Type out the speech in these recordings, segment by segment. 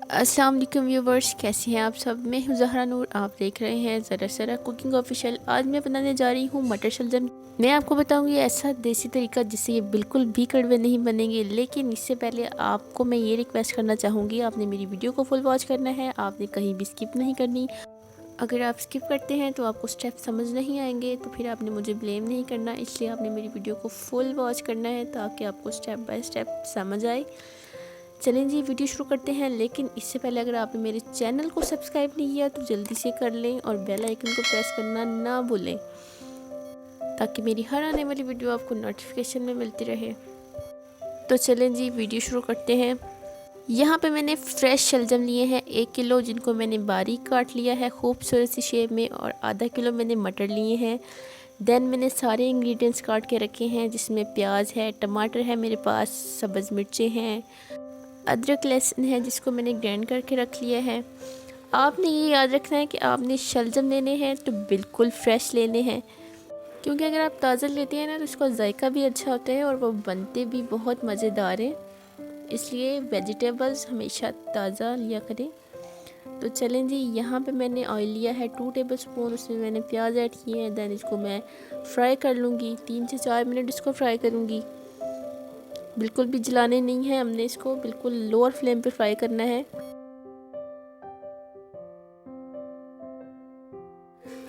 अस्सलाम वालेकुम व्यूवर्स, कैसे हैं आप सब। मैं हूं ज़हरा नूर, आप देख रहे हैं ज़रा ज़रा कुकिंग ऑफिशियल। आज मैं बनाने जा रही हूं मटर शलजम। मैं आपको बताऊंगी ऐसा देसी तरीका जिससे ये बिल्कुल भी कड़वे नहीं बनेंगे। लेकिन इससे पहले आपको मैं ये रिक्वेस्ट करना चाहूँगी, आपने मेरी वीडियो को फुल वॉच करना है, आपने कहीं भी स्किप नहीं करनी। अगर आप स्किप करते हैं तो आपको स्टेप समझ नहीं आएंगे, तो फिर आपने मुझे ब्लेम नहीं करना। इसलिए आपने मेरी वीडियो को फुल वॉच करना है ताकि आपको स्टेप बाय स्टेप समझ आए। चलें जी, वीडियो शुरू करते हैं। लेकिन इससे पहले अगर आपने मेरे चैनल को सब्सक्राइब नहीं किया तो जल्दी से कर लें और बेल आइकन को प्रेस करना ना भूलें ताकि मेरी हर आने वाली वीडियो आपको नोटिफिकेशन में मिलती रहे। तो चलें जी, वीडियो शुरू करते हैं। यहाँ पे मैंने फ्रेश शलजम लिए हैं 1 किलो, जिनको मैंने बारीक काट लिया है खूबसूरत सी शेप में, और आधा किलो मैंने मटर लिए हैं। देन मैंने सारे इंग्रेडिएंट्स काट के रखे हैं, जिसमें प्याज है, टमाटर है मेरे पास, सब्ज़ मिर्चें हैं, अदरक लहसुन है जिसको मैंने ग्राइंड करके रख लिया है। आपने ये याद रखना है कि आपने शलजम लेने हैं तो बिल्कुल फ्रेश लेने हैं, क्योंकि अगर आप ताज़ा लेते हैं ना तो उसका जायका भी अच्छा होता है और वो बनते भी बहुत मज़ेदार हैं। इसलिए वेजिटेबल्स हमेशा ताज़ा लिया करें। तो चलें जी, यहाँ पे मैंने ऑयल लिया है 2 टेबल स्पून, उसमें मैंने प्याज ऐड किए हैं। दैन इसको मैं फ्राई कर लूँगी, 3 से 4 मिनट इसको फ्राई करूँगी। बिल्कुल भी जलाने नहीं है, हमने इसको बिल्कुल लोअर फ्लेम पे फ्राई करना है।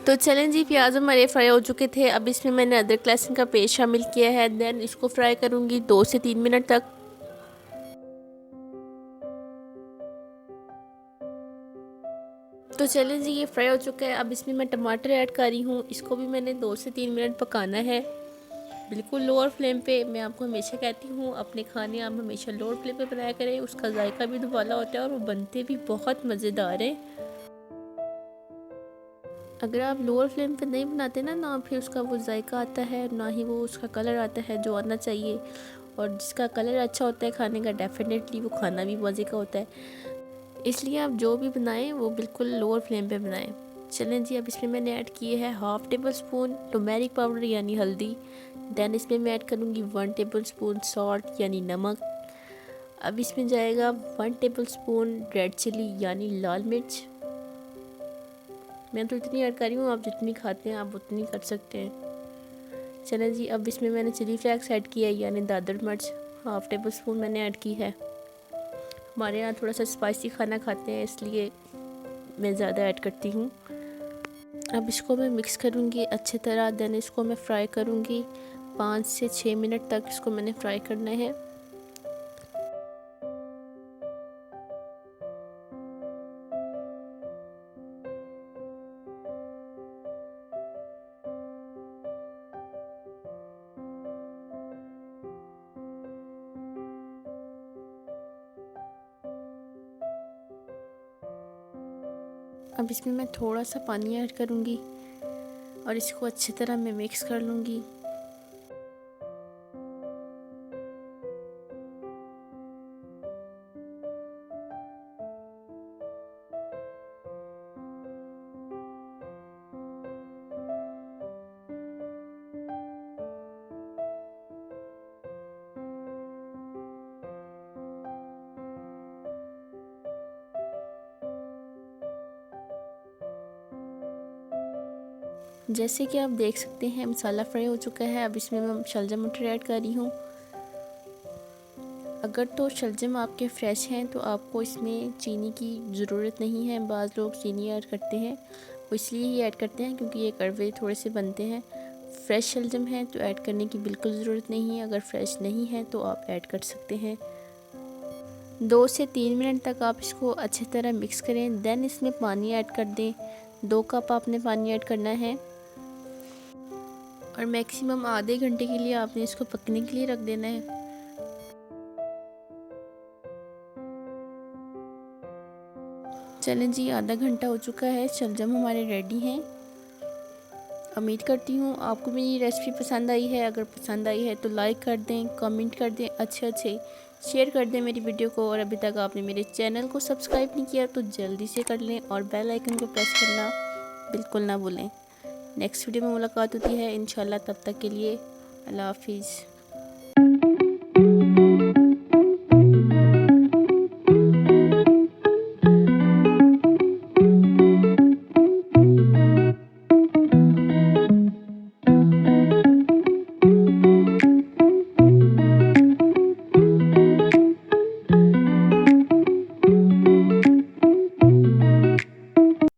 तो चलें जी, प्याज हमारे फ्राई हो चुके थे। अब इसमें मैंने अदरक लहसुन का पेस्ट शामिल किया है। देन इसको फ्राई करूँगी 2 से 3 मिनट तक। तो चलें जी, ये फ्राई हो चुका है। अब इसमें मैं टमाटर ऐड कर रही हूँ, इसको भी मैंने 2 से 3 मिनट पकाना है बिल्कुल लोअर फ्लेम पे। मैं आपको हमेशा कहती हूँ अपने खाने आप हमेशा लोअर फ्लेम पे बनाया करें, उसका जायका भी दुबाला होता है और वो बनते भी बहुत मज़ेदार हैं। अगर आप लोअर फ्लेम पे नहीं बनाते ना फिर उसका वो जायका आता है, ना ही वो उसका कलर आता है जो आना चाहिए। और जिसका कलर अच्छा होता है खाने का, डेफिनेटली वो खाना भी मज़े का होता है। इसलिए आप जो भी बनाएं वो बिल्कुल लोअर फ्लेम पे बनाएं। चलें जी, अब इसमें मैंने ऐड किए है 1/2 टेबल स्पून टर्मेरिक पाउडर यानी हल्दी। देन इसमें मैं ऐड करूँगी 1 टेबल स्पून सॉल्ट यानी नमक। अब इसमें जाएगा 1 टेबल स्पून रेड चिली यानी लाल मिर्च। मैं तो इतनी ऐड कर रही हूँ, आप जितनी खाते हैं आप उतनी कर सकते हैं। चलें जी, अब इसमें मैंने चिली फ्लेक्स ऐड किया है यानी दादर मिर्च 1/2 टेबल स्पून मैंने ऐड की है। हमारे यहाँ थोड़ा सा स्पाइसी खाना खाते हैं इसलिए मैं ज़्यादा ऐड करती हूँ। अब इसको मैं मिक्स करूँगी अच्छी तरह। देन इसको मैं फ्राई करूँगी 5 से 6 मिनट तक इसको मैंने फ्राई करना है। अब इसमें मैं थोड़ा सा पानी ऐड करूँगी और इसको अच्छी तरह मैं मिक्स कर लूँगी। जैसे कि आप देख सकते हैं मसाला फ्राई हो चुका है। अब इसमें मैं शलजम मटर ऐड कर रही हूँ। अगर तो शलजम आपके फ्रेश हैं तो आपको इसमें चीनी की ज़रूरत नहीं है। बाज़ लोग चीनी ऐड करते हैं, वो इसलिए ही ऐड करते हैं क्योंकि ये कड़वे थोड़े से बनते हैं। फ्रेश शलजम है तो ऐड करने की बिल्कुल ज़रूरत नहीं है। अगर फ्रेश नहीं है तो आप ऐड कर सकते हैं। 2 से 3 मिनट तक आप इसको अच्छी तरह मिक्स करें। देन इसमें पानी ऐड कर दें। 2 कप आपने पानी ऐड करना है और मैक्सिमम आधे घंटे के लिए आपने इसको पकने के लिए रख देना है। चलें जी, आधा घंटा हो चुका है, शलजम हमारे रेडी हैं। उम्मीद करती हूँ आपको मेरी रेसिपी पसंद आई है। अगर पसंद आई है तो लाइक कर दें, कमेंट कर दें, अच्छे शेयर कर दें मेरी वीडियो को। और अभी तक आपने मेरे चैनल को सब्सक्राइब नहीं किया तो जल्दी से कर लें और बेल आइकन को प्रेस करना बिल्कुल ना भूलें। नेक्स्ट वीडियो में मुलाकात होती है इंशाल्लाह, तब तक के लिए अल्लाह हाफिज़।